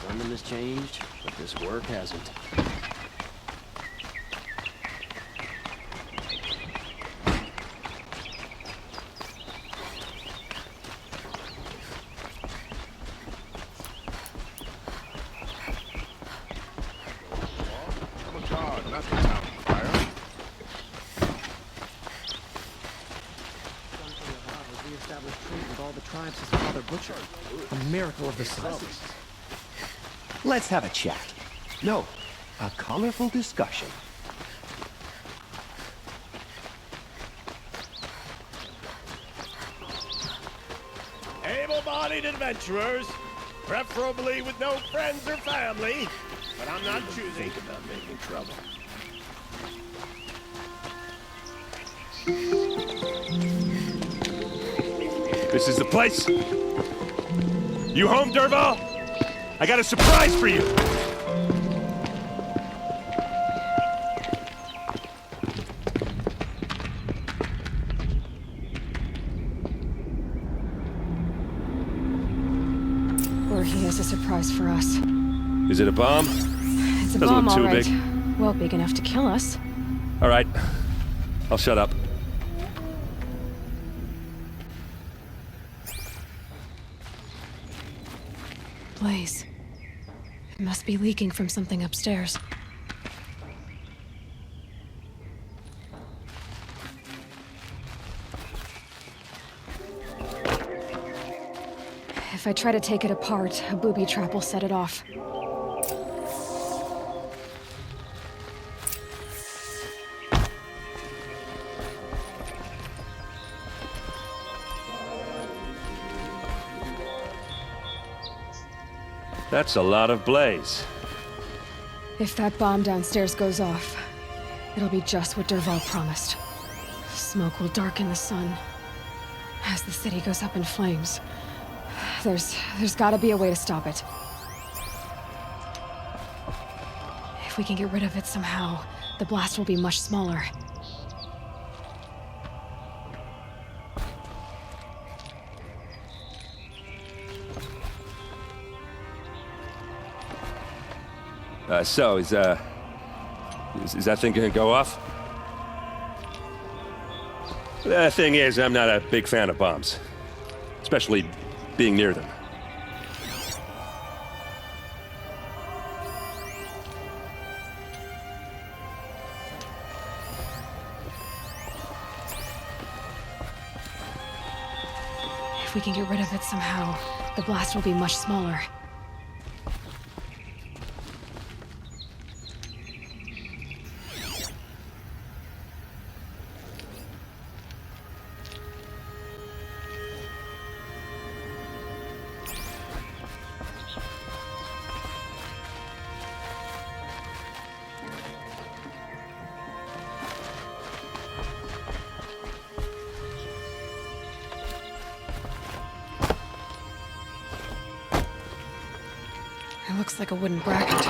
Something has changed, but this work hasn't. A miracle of the sun. Let's have a chat. No, a colorful discussion. Able-bodied adventurers, preferably with no friends or family, but I'm not choosing. Think about making trouble. This is the place. You home, Dervahl? I got a surprise for you. Or he has a surprise for us. Is it a bomb? It's a Doesn't bomb, look all too right. big. Well, big enough to kill us. All right. I'll shut up. Blaze. It must be leaking from something upstairs. If I try to take it apart, a booby trap will set it off. That's a lot of blaze. If that bomb downstairs goes off, it'll be just what Dervahl promised. Smoke will darken the sun. As the city goes up in flames, there's gotta be a way to stop it. If we can get rid of it somehow, the blast will be much smaller. So, is that thing gonna go off? The thing is, I'm not a big fan of bombs. Especially being near them. If we can get rid of it somehow, the blast will be much smaller. It looks like a wooden bracket.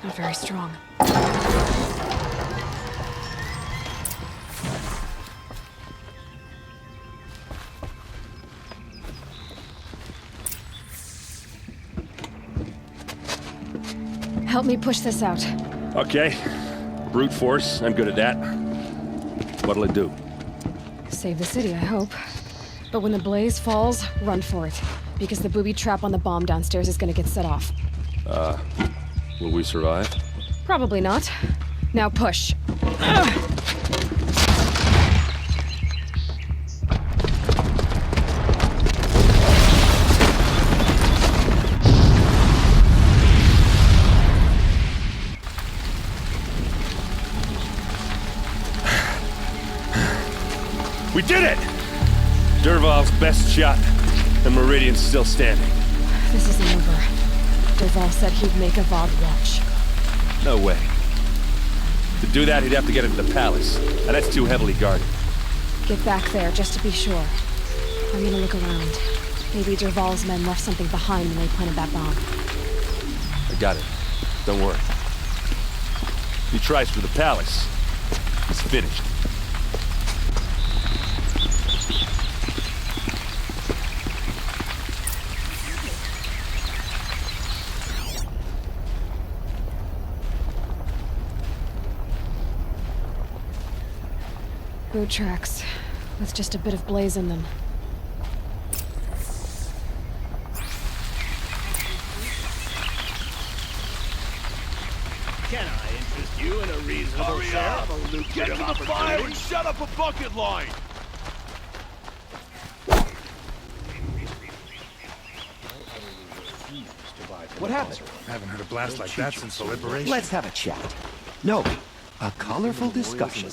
Not very strong. Help me push this out. Okay. Brute force, I'm good at that. What'll it do? Save the city, I hope. But when the blaze falls, run for it. Because the booby trap on the bomb downstairs is gonna get set off. Will we survive? Probably not. Now push. We did it! Dervahl's best shot, and Meridian's still standing. This isn't over. Dervahl said he'd make Avad watch. No way. To do that, he'd have to get into the palace, and that's too heavily guarded. Get back there, just to be sure. I'm gonna look around. Maybe Dervahl's men left something behind when they planted that bomb. I got it. Don't worry. If he tries for the palace, he's finished. Boot tracks, with just a bit of blaze in them. Can I interest you in a reasonable share of a lucrative opportunity? and set up a bucket line! What happened? Haven't heard a blast like that since the liberation. Let's have a chat. No, a colorful discussion.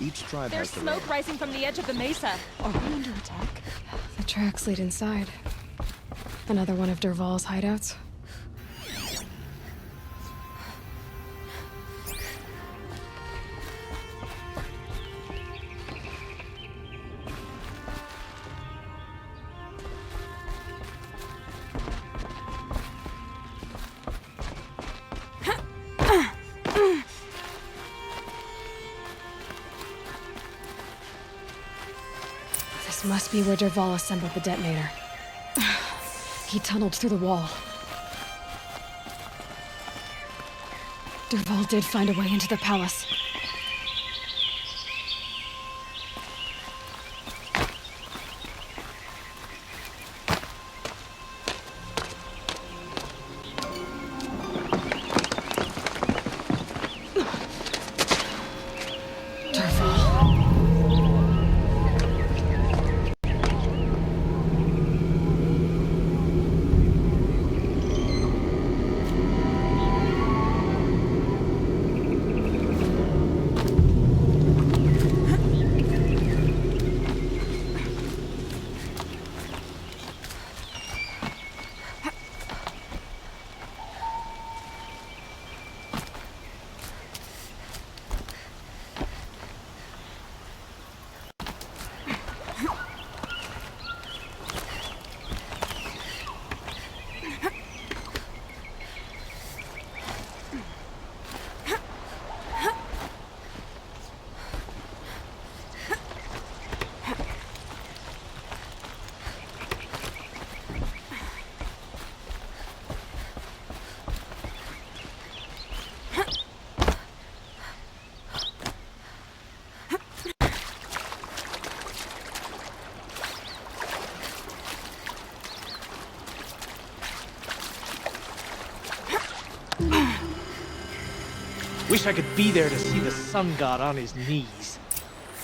Each tribe There's smoke rising from the edge of the mesa. Are we under attack? The tracks lead inside. Another one of Dervahl's hideouts. This must be where Dervahl assembled the detonator. He tunneled through the wall. Dervahl did find a way into the palace. Wish I could be there to see the sun god on his knees.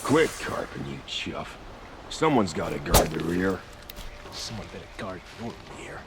Quit carping, you chuff. Someone's gotta guard the rear. Someone better guard your rear.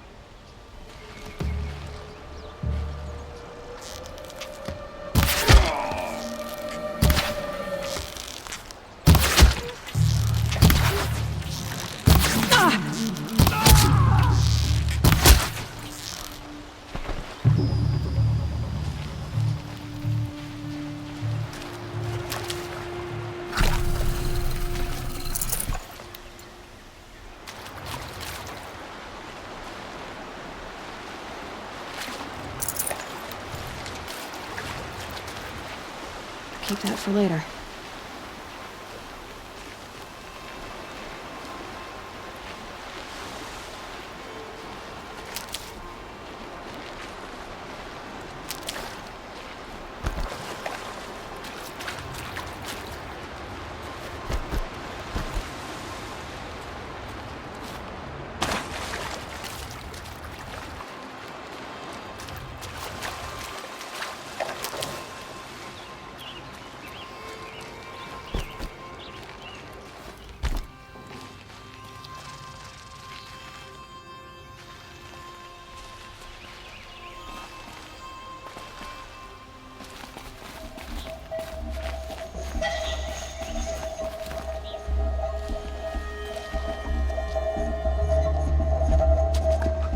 Keep that for later.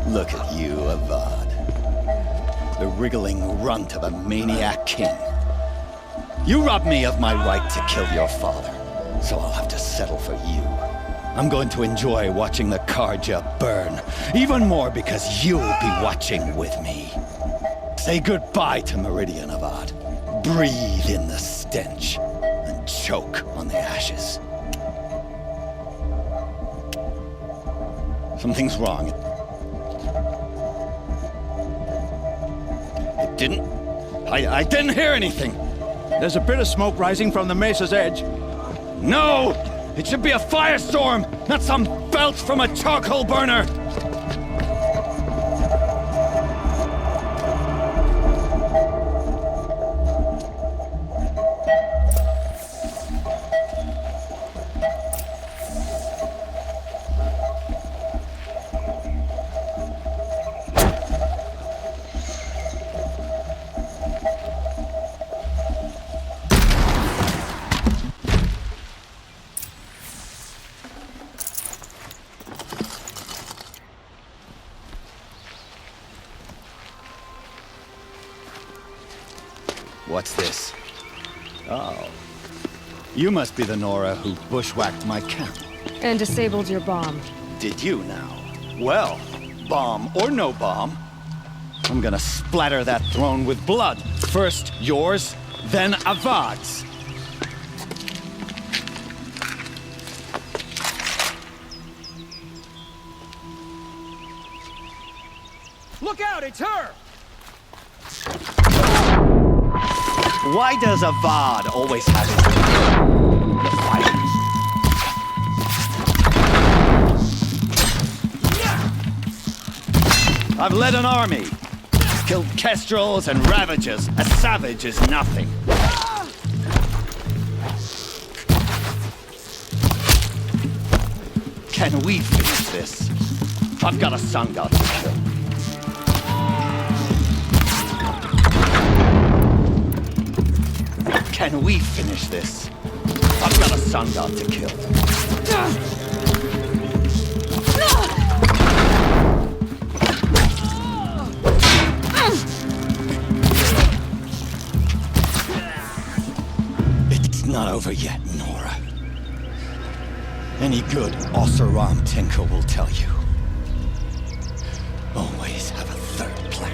Look at you, Avad. The wriggling runt of a maniac king. You robbed me of my right to kill your father, so I'll have to settle for you. I'm going to enjoy watching the Carja burn, even more because you'll be watching with me. Say goodbye to Meridian, Avad. Breathe in the stench, and choke on the ashes. Something's wrong. It didn't... I didn't hear anything. There's a bit of smoke rising from the mesa's edge. No! It should be a firestorm, not some belch from a charcoal burner! What's this? Oh. You must be the Nora who bushwhacked my camp. And disabled your bomb. Did you now? Well, bomb or no bomb, I'm gonna splatter that throne with blood. First yours, then Avad's. Look out, it's her! Why does Avad always have his the fire? I've led an army. Killed kestrels and ravagers. A savage is nothing. Can we finish this? I've got a sun god to kill. Can we finish this? I've got a sun god to kill. It's not over yet, Nora. Any good Oseram tinker will tell you. Always have a third plan.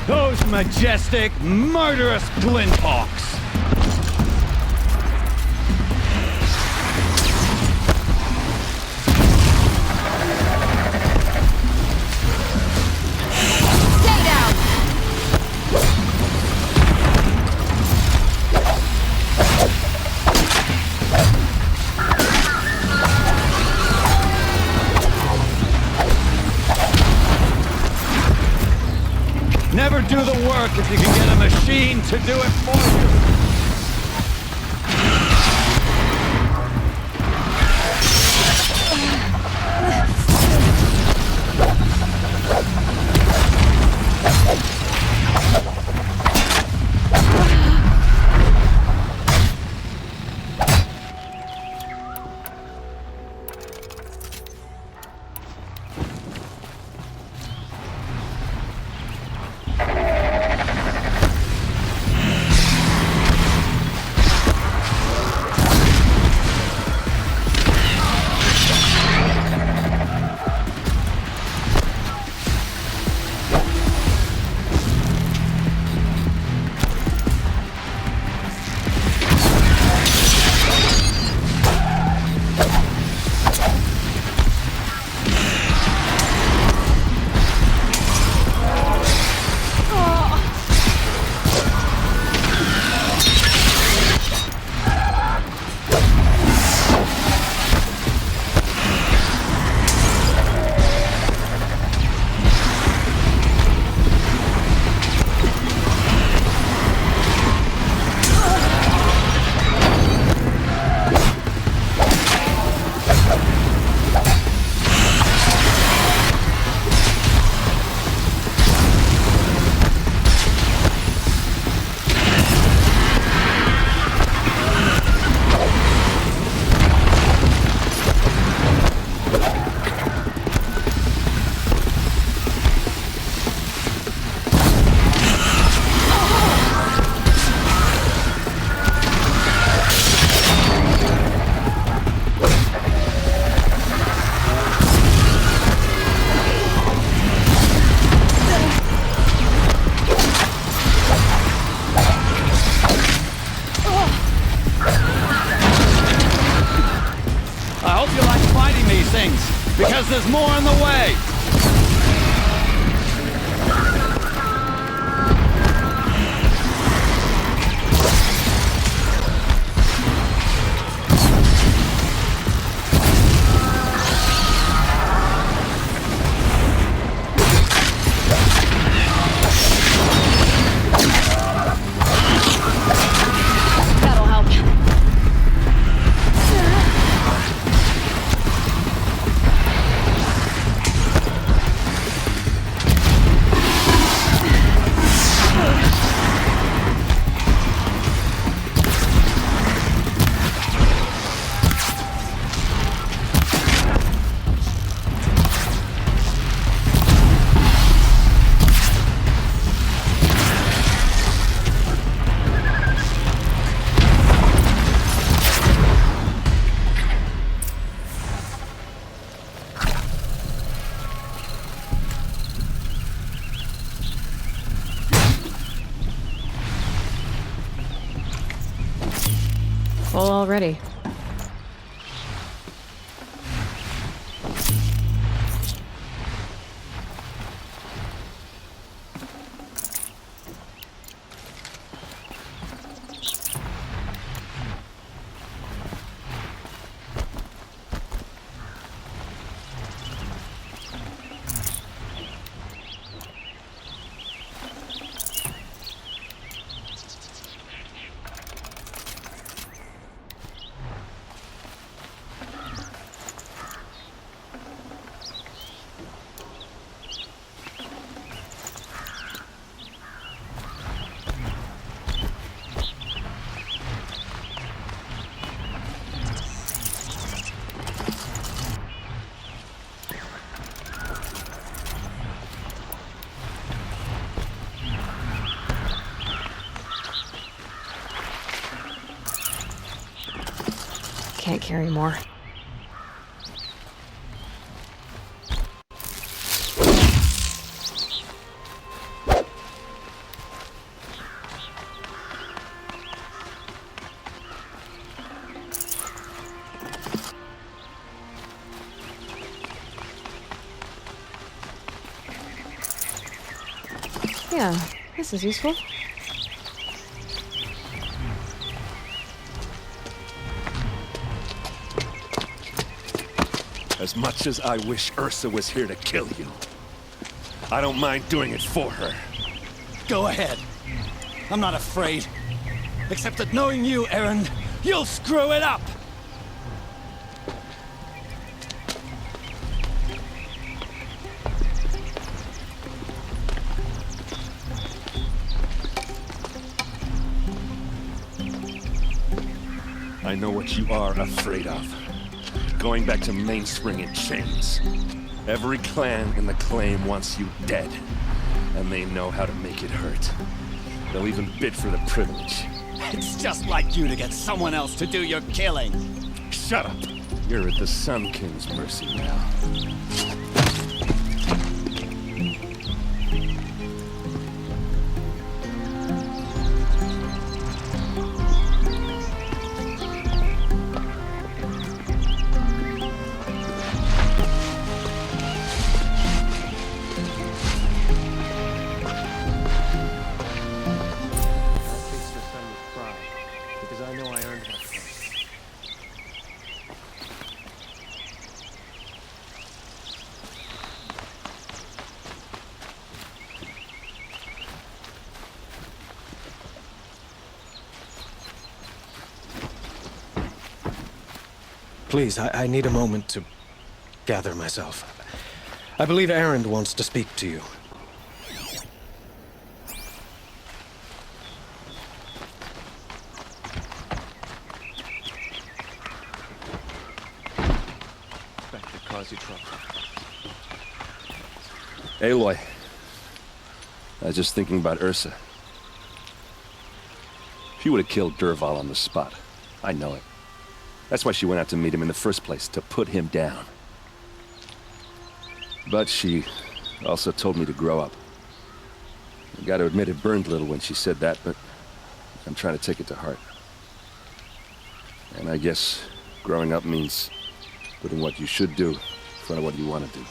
Those majestic, murderous glinthawks! Stay down! Never do the work if you can get a machine to do it for you. because there's more on the way! That'll help. Full already. Can't carry more. Yeah, this is useful. As much as I wish Ursa was here to kill you, I don't mind doing it for her. Go ahead. I'm not afraid. Except that knowing you, Erend, you'll screw it up! I know what you are afraid of. Going back to Mainspring in chains. Every clan in the Claim wants you dead. And they know how to make it hurt. They'll even bid for the privilege. It's just like you to get someone else to do your killing. Shut up! You're at the Sun King's mercy now. Please, I need a moment to gather myself. I believe Erend wants to speak to you. That could cause you trouble. Aloy. I was just thinking about Ursa. She would have killed Dervahl on the spot. I know it. That's why she went out to meet him in the first place, to put him down. But she also told me to grow up. I gotta admit it burned a little when she said that, but I'm trying to take it to heart. And I guess growing up means putting what you should do front of what you want to do.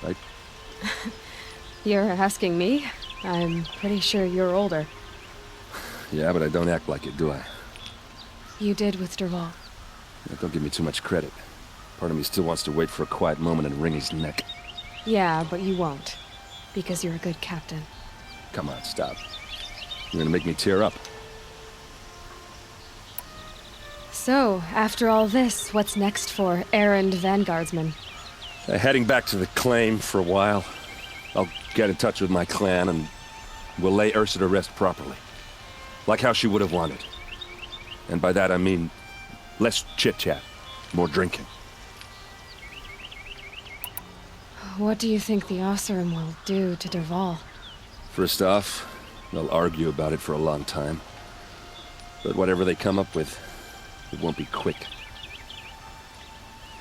Right? You're asking me? I'm pretty sure you're older. Yeah, but I don't act like it, do I? You did with Dervahl. Yeah, don't give me too much credit. Part of me still wants to wait for a quiet moment and wring his neck. Yeah, but you won't. Because you're a good captain. Come on, stop. You're gonna make me tear up. So, after all this, what's next for errand vanguardsman? Heading back to the claim for a while. I'll get in touch with my clan and we'll lay Ursa to rest properly. Like how she would have wanted. And by that I mean less chit-chat, more drinking. What do you think the Oseram will do to Dervahl? First off, they'll argue about it for a long time. But whatever they come up with, it won't be quick.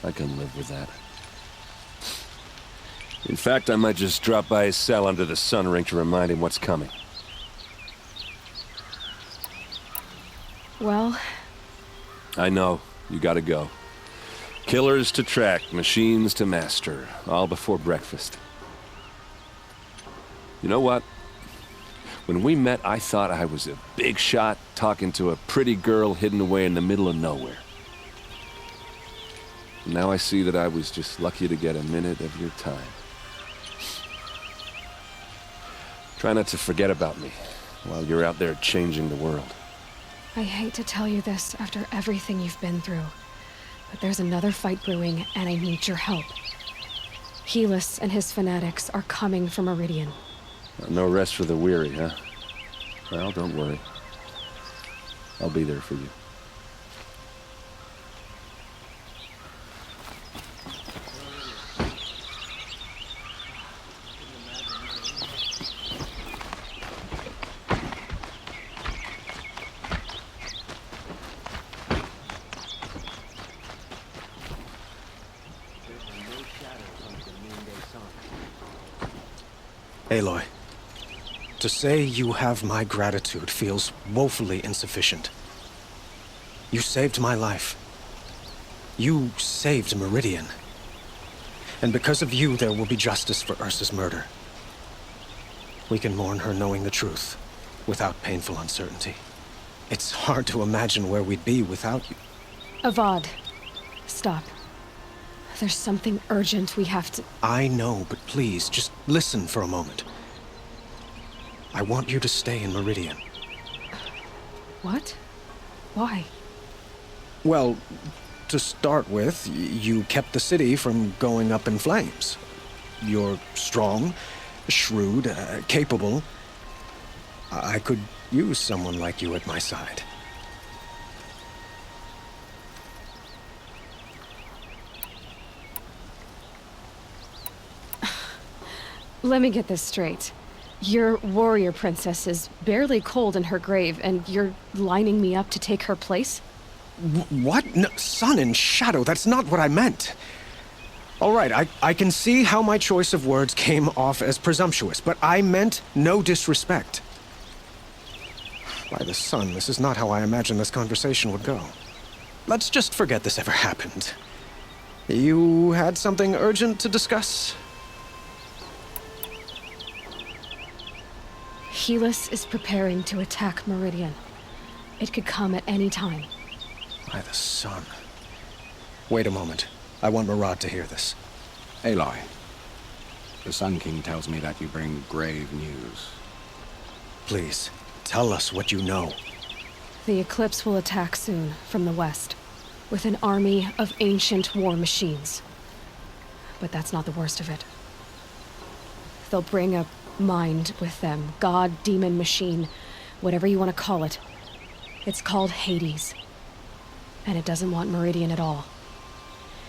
I can live with that. In fact, I might just drop by his cell under the sun ring to remind him what's coming. Well... I know. You gotta go. Killers to track, machines to master, all before breakfast. You know what? When we met, I thought I was a big shot talking to a pretty girl hidden away in the middle of nowhere. Now I see that I was just lucky to get a minute of your time. Try not to forget about me while you're out there changing the world. I hate to tell you this after everything you've been through, but there's another fight brewing, and I need your help. Helis and his fanatics are coming for Meridian. No rest for the weary, huh? Well, don't worry. I'll be there for you. Aloy, to say you have my gratitude feels woefully insufficient. You saved my life. You saved Meridian. And because of you, there will be justice for Ursa's murder. We can mourn her knowing the truth, without painful uncertainty. It's hard to imagine where we'd be without you. Avad, stop. There's something urgent we have to... I know, but please, just listen for a moment. I want you to stay in Meridian. What? Why? Well, to start with, you kept the city from going up in flames. You're strong, shrewd, capable. I could use someone like you at my side. Let me get this straight. Your warrior princess is barely cold in her grave, and you're lining me up to take her place? What? No, sun and shadow, that's not what I meant. All right, I can see how my choice of words came off as presumptuous, but I meant no disrespect. By the sun, this is not how I imagined this conversation would go. Let's just forget this ever happened. You had something urgent to discuss? Helis is preparing to attack Meridian. It could come at any time. By the sun. Wait a moment. I want Murad to hear this. Aloy, the Sun King tells me that you bring grave news. Please, tell us what you know. The Eclipse will attack soon, from the west, with an army of ancient war machines. But that's not the worst of it. They'll bring a mind with them. God, demon, machine, whatever you want to call it. It's called Hades. And it doesn't want Meridian at all.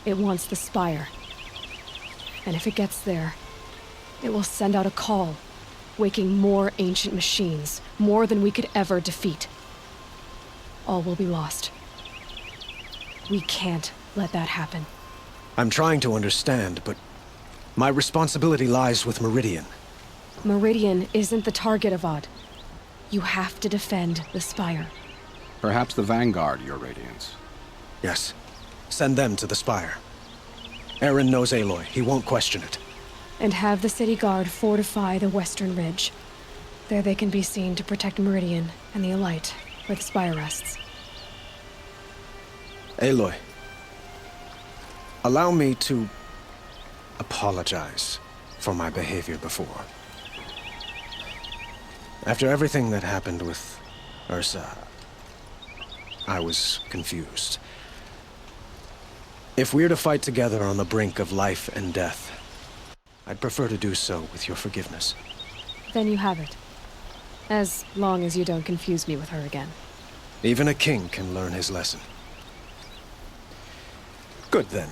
It wants the Spire. And if it gets there, it will send out a call, waking more ancient machines, more than we could ever defeat. All will be lost. We can't let that happen. I'm trying to understand, but my responsibility lies with Meridian. Meridian isn't the target, Avad. You have to defend the Spire. Perhaps the Vanguard, Your Radiance. Yes. Send them to the Spire. Eren knows Aloy. He won't question it. And have the city guard fortify the western ridge. There they can be seen to protect Meridian and the Elite, where the spire rests. Aloy, allow me to apologize for my behavior before. After everything that happened with Ursa, I was confused. If we're to fight together on the brink of life and death, I'd prefer to do so with your forgiveness. Then you have it. As long as you don't confuse me with her again. Even a king can learn his lesson. Good then.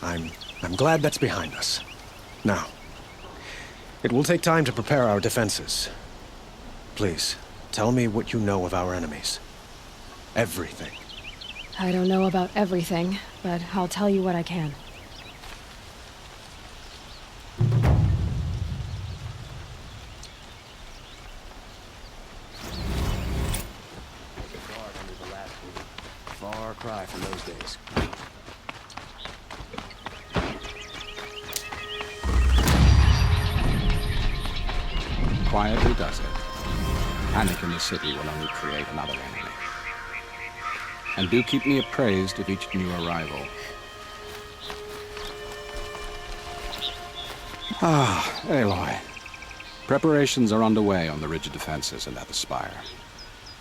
I'm glad that's behind us. Now, it will take time to prepare our defenses. Please, tell me what you know of our enemies. Everything. I don't know about everything, but I'll tell you what I can. Guard under the last week. Far cry from those days. Quietly does it. Panic in the city will only create another enemy. And do keep me appraised of each new arrival. Ah, Aloy. Preparations are underway on the ridge of defenses and at the spire.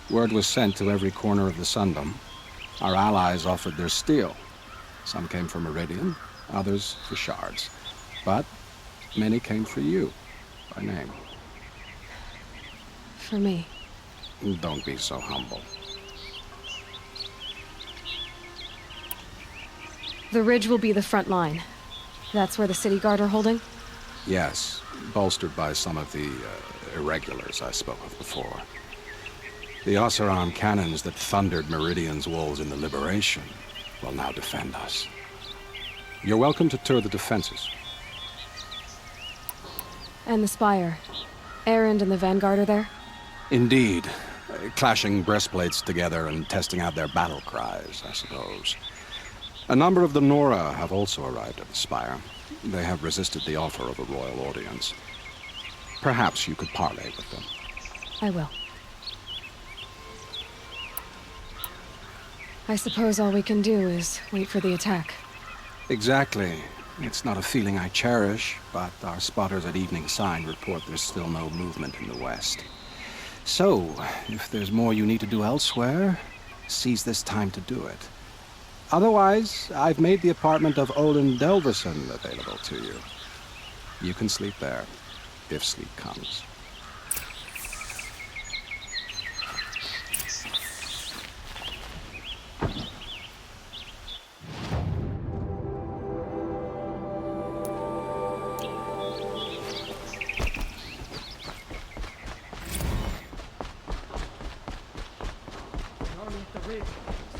Word was sent to every corner of the Sundom. Our allies offered their steel. Some came for Meridian, others for shards. But many came for you, by name. For me. Don't be so humble. The ridge will be the front line. That's where the city guard are holding? Yes, bolstered by some of the irregulars I spoke of before. The Oseram cannons that thundered Meridian's walls in the Liberation will now defend us. You're welcome to tour the defenses. And the spire. Erend and the Vanguard are there? Indeed. Clashing breastplates together and testing out their battle cries, I suppose. A number of the Nora have also arrived at the spire. They have resisted the offer of a royal audience. Perhaps you could parley with them. I will. I suppose all we can do is wait for the attack. Exactly. It's not a feeling I cherish, but our spotters at Evening Sign report there's still no movement in the west. So, if there's more you need to do elsewhere, seize this time to do it. Otherwise, I've made the apartment of Olin Delverson available to you. You can sleep there, if sleep comes.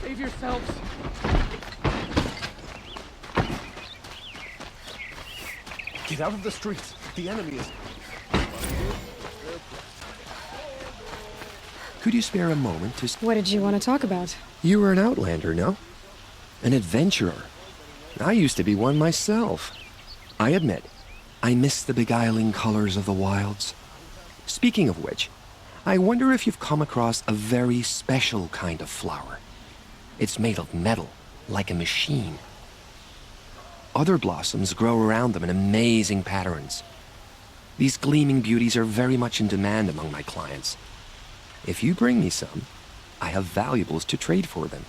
Save yourselves! Get out of the streets. The enemy is... Could you spare a moment to... What did you want to talk about? You were an outlander, no? An adventurer. I used to be one myself. I admit, I miss the beguiling colors of the wilds. Speaking of which, I wonder if you've come across a very special kind of flower. It's made of metal, like a machine. Other blossoms grow around them in amazing patterns. These gleaming beauties are very much in demand among my clients. If you bring me some, I have valuables to trade for them.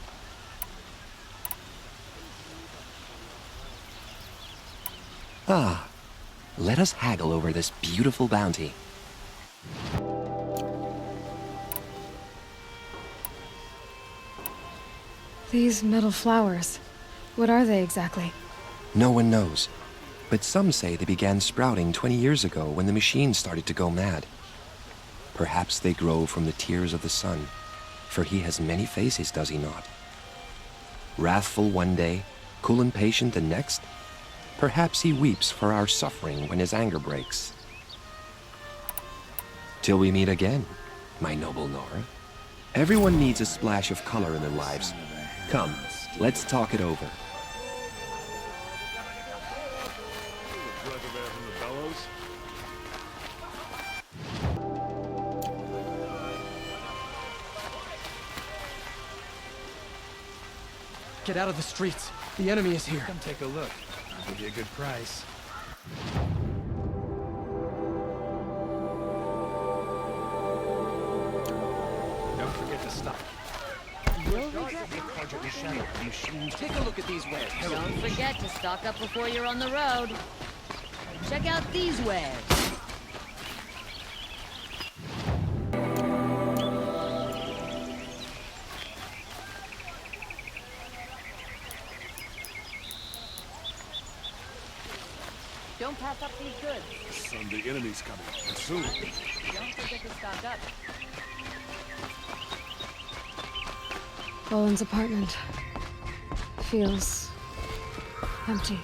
Ah, let us haggle over this beautiful bounty. These metal flowers. What are they exactly? No one knows, but some say they began sprouting 20 years ago when the machine started to go mad. Perhaps they grow from the tears of the sun, for he has many faces, does he not? Wrathful one day, cool and patient the next. Perhaps he weeps for our suffering when his anger breaks. Till we meet again, my noble Nora. Everyone needs a splash of color in their lives. Come, let's talk it over. Get out of the streets. The enemy is here. Come take a look. I'll give you a good price. Don't forget to stop. Take a look at these wares. Don't forget to stock up before you're on the road. Check out these wares. Don't pass up these goods. Son, the enemy's coming. And soon. Don't forget to stock up. Roland's apartment feels empty.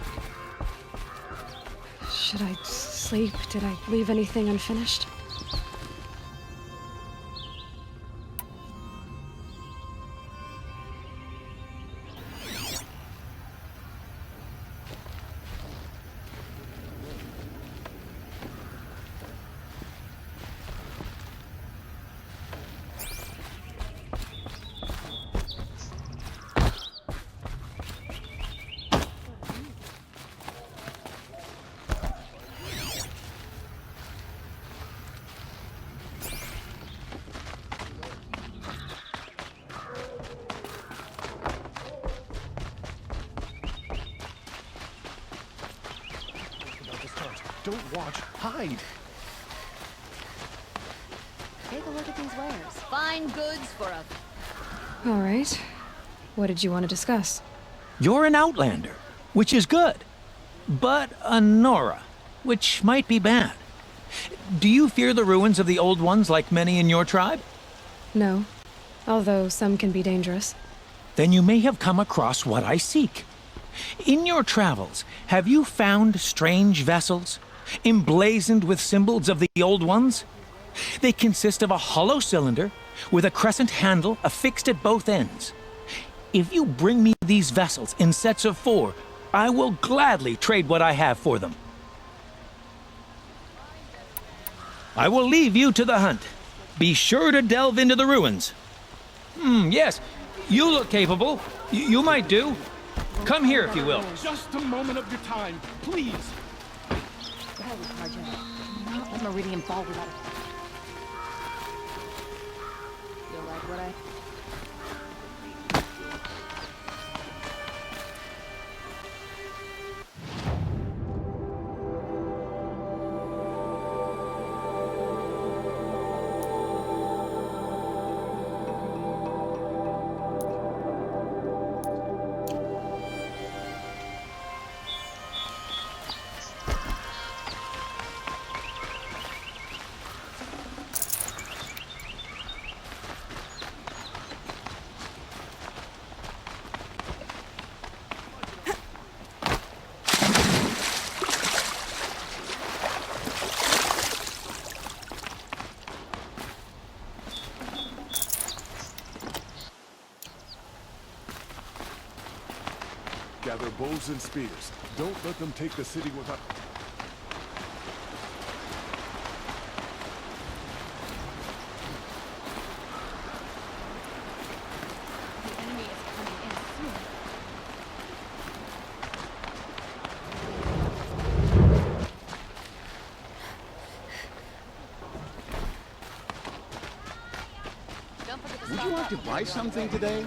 Should I sleep? Did I leave anything unfinished? Don't watch. Hide. Take a look at these wares. Fine goods for a... All right. What did you want to discuss? You're an Outlander, which is good. But a Nora, which might be bad. Do you fear the ruins of the Old Ones like many in your tribe? No. Although some can be dangerous. Then you may have come across what I seek. In your travels, have you found strange vessels, emblazoned with symbols of the Old Ones? They consist of a hollow cylinder with a crescent handle affixed at both ends. If you bring me these vessels in sets of 4, I will gladly trade what I have for them. I will leave you to the hunt. Be sure to delve into the ruins. Yes, you look capable. You might do. Come here if you will. Just a moment of your time, please. Not let Meridian fall without it. You'll like what I... Gather bows and spears. Don't let them take the city without... The enemy is coming in soon. Don't forget to Would stop you like up to before buy you're on the something road. today?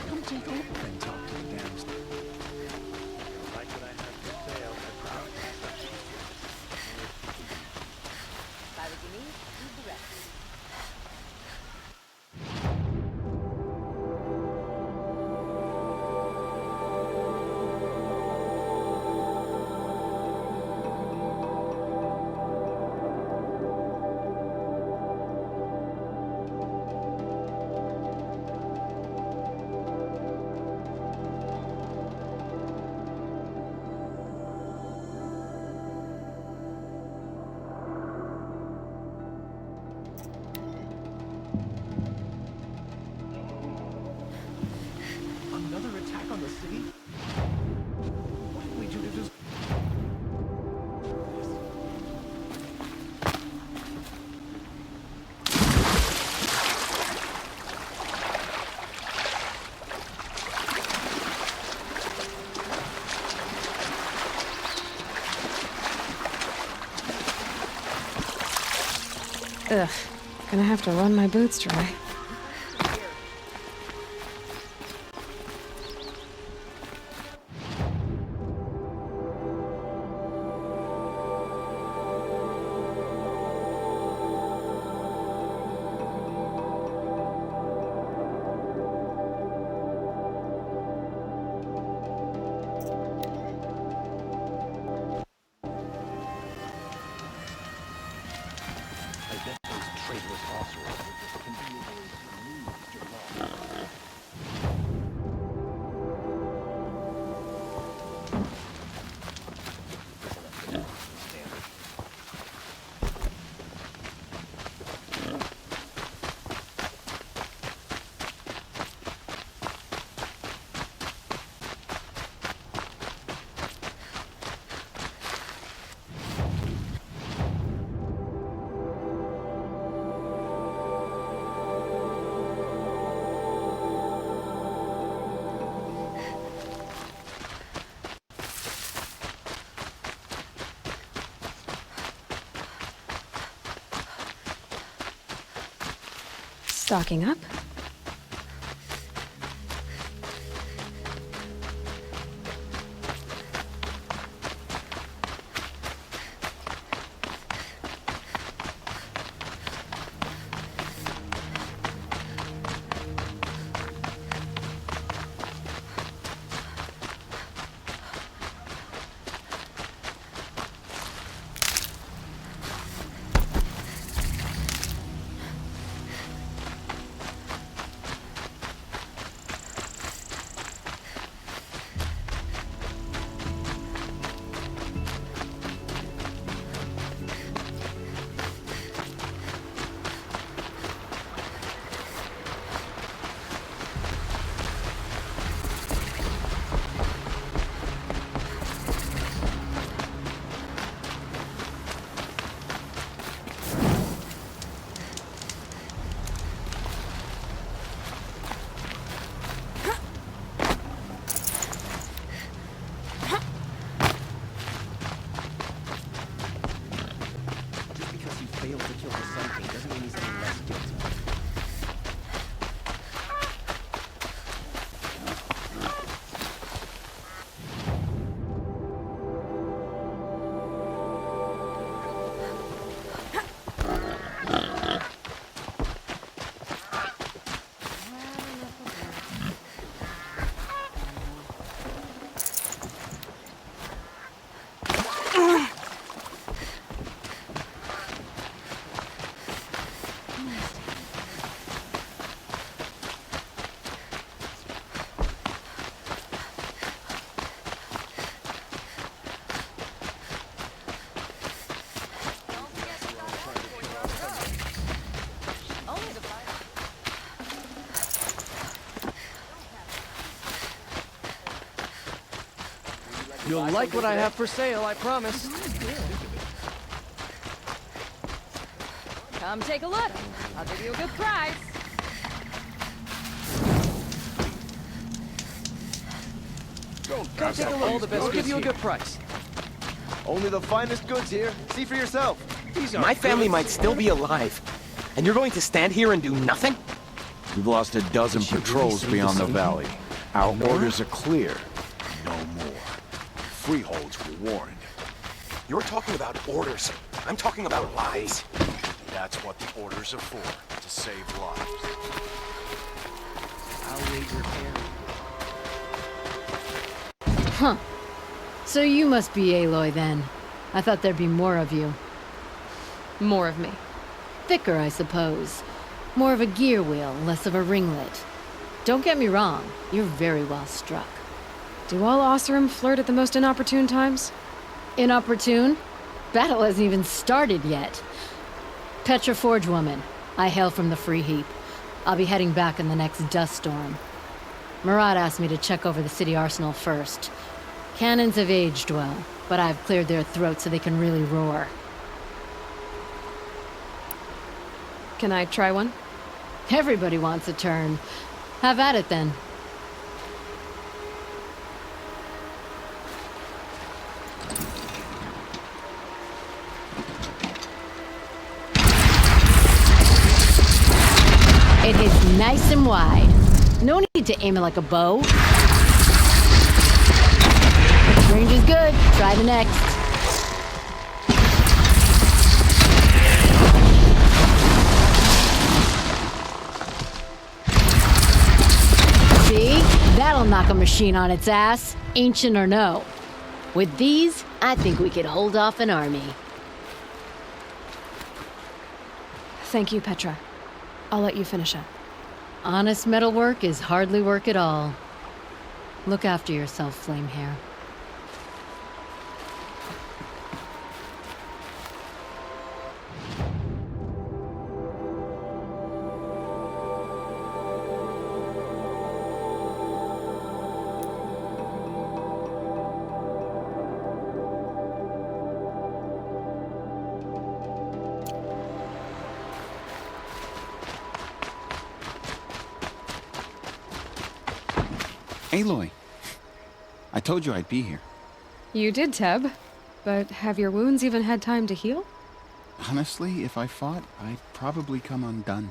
Come, Jacob. Then talk to the damsel. Like what I have for sale, I promise. Buy what you need, leave the rest. Another attack on the city? What did we do to just... Ugh, gonna have to run my boots dry. Stocking up. You'll like what I have for sale, I promise. Come take a look. I'll give you a good price. Come take a look. All the best. We'll give you a good price. Only the finest goods here. See for yourself. My family might still be alive. And you're going to stand here and do nothing? We've lost a dozen patrols beyond the valley. Our orders are clear. No more. Freeholds were warned. You're talking about orders. I'm talking about lives. That's what the orders are for, to save lives. I'll wait your hand. Huh. So you must be Aloy then. I thought there'd be more of you. More of me. Thicker, I suppose. More of a gear wheel, less of a ringlet. Don't get me wrong, you're very well struck. Do all Oseram flirt at the most inopportune times? Inopportune? Battle hasn't even started yet. Petra Forge woman. I hail from the Free Heap. I'll be heading back in the next dust storm. Marat asked me to check over the city arsenal first. Cannons have aged well, but I've cleared their throats so they can really roar. Can I try one? Everybody wants a turn. Have at it then. Nice and wide. No need to aim it like a bow. Range is good. Try the next. See? That'll knock a machine on its ass, ancient or no. With these, I think we could hold off an army. Thank you, Petra. I'll let you finish up. Honest metalwork is hardly work at all. Look after yourself, Flamehair. Aloy, I told you I'd be here. You did, Teb. But have your wounds even had time to heal? Honestly, if I fought, I'd probably come undone.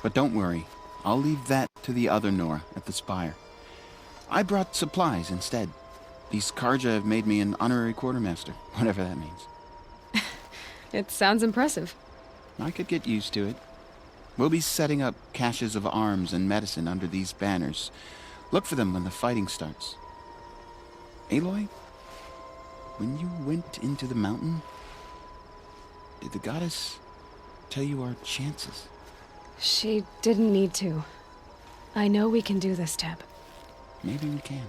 But don't worry, I'll leave that to the other Nora at the Spire. I brought supplies instead. These Karja have made me an honorary quartermaster, whatever that means. It sounds impressive. I could get used to it. We'll be setting up caches of arms and medicine under these banners. Look for them when the fighting starts. Aloy, when you went into the mountain, did the goddess tell you our chances? She didn't need to. I know we can do this, Teb. Maybe we can.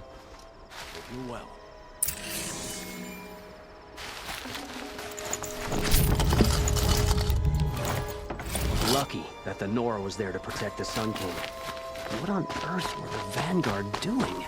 You well. Lucky that the Nora was there to protect the Sun King. What on earth were the Vanguard doing?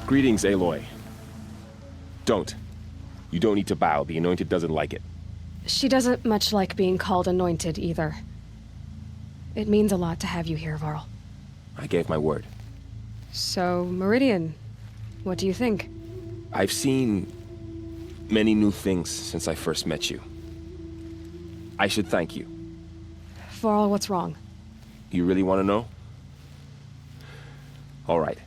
Greetings, Aloy. Don't. You don't need to bow. The Anointed doesn't like it. She doesn't much like being called Anointed, either. It means a lot to have you here, Varl. I gave my word. So, Meridian, what do you think? I've seen many new things since I first met you. I should thank you. Varl, what's wrong? You really want to know? All right.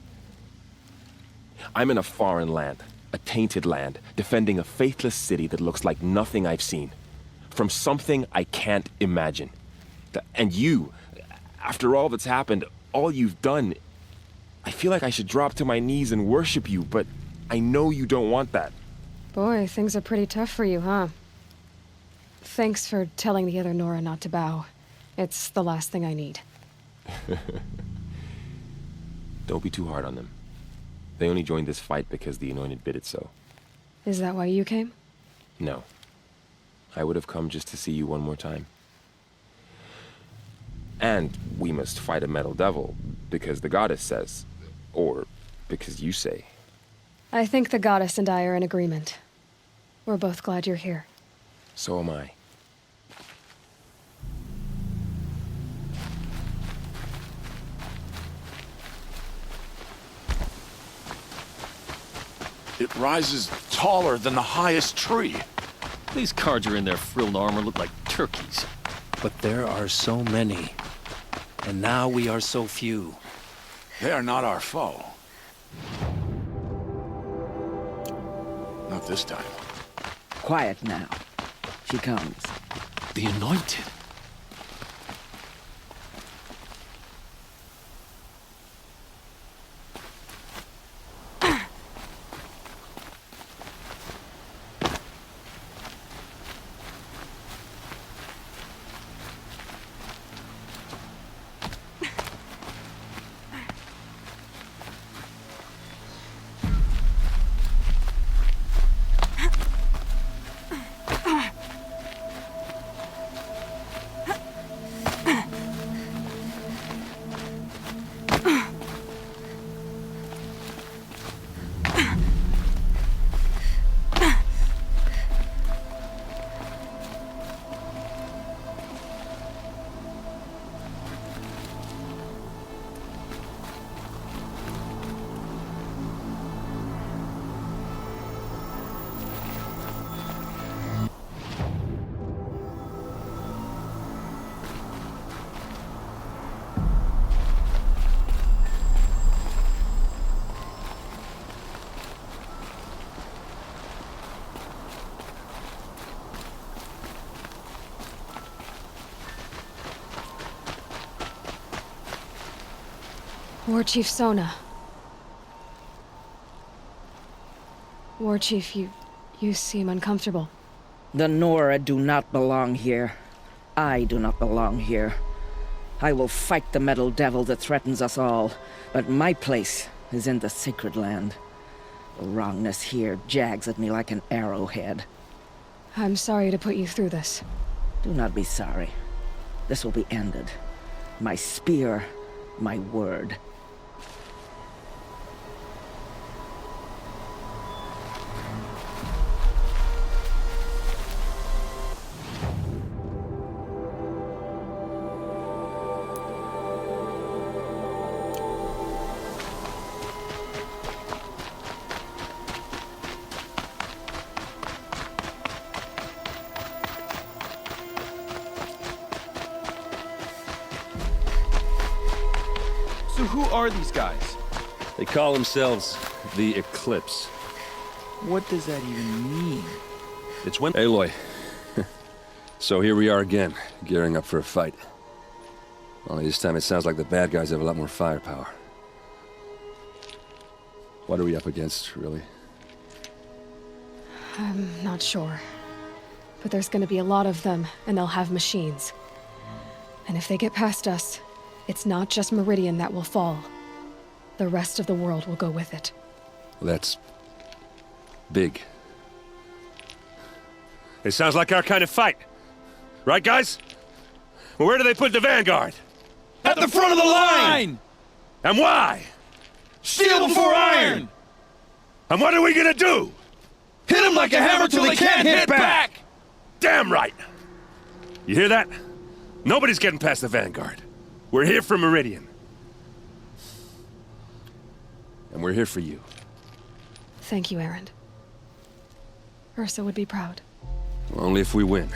I'm in a foreign land, a tainted land, defending a faithless city that looks like nothing I've seen. From something I can't imagine. And you, after all that's happened, all you've done, I feel like I should drop to my knees and worship you, but I know you don't want that. Boy, things are pretty tough for you, huh? Thanks for telling the other Nora not to bow. It's the last thing I need. Don't be too hard on them. They only joined this fight because the Anointed bid it so. Is that why you came? No. I would have come just to see you one more time. And we must fight a metal devil, because the goddess says. Or because you say. I think the goddess and I are in agreement. We're both glad you're here. So am I. It rises taller than the highest tree. These cards are in their frilled armor look like turkeys. But there are so many. And now we are so few. They are not our foe. Not this time. Quiet now. She comes. The Anointed. War Chief Sona. War Chief, you seem uncomfortable. The Nora do not belong here. I do not belong here. I will fight the metal devil that threatens us all, but my place is in the sacred land. The wrongness here jags at me like an arrowhead. I'm sorry to put you through this. Do not be sorry. This will be ended. My spear, my word. So who are these guys? They call themselves the Eclipse. What does that even mean? It's when— Aloy. So here we are again, gearing up for a fight. Only this time it sounds like the bad guys have a lot more firepower. What are we up against, really? I'm not sure. But there's gonna be a lot of them, and they'll have machines. And if they get past us, it's not just Meridian that will fall. The rest of the world will go with it. That's big. It sounds like our kind of fight. Right, guys? Well, where do they put the Vanguard? At the front of the line! And why? Steel before iron! And what are we gonna do? Hit him like a hammer till he can't hit back! Damn right! You hear that? Nobody's getting past the Vanguard. We're here for Meridian. And we're here for you. Thank you, Erend. Ursa would be proud. Only if we win.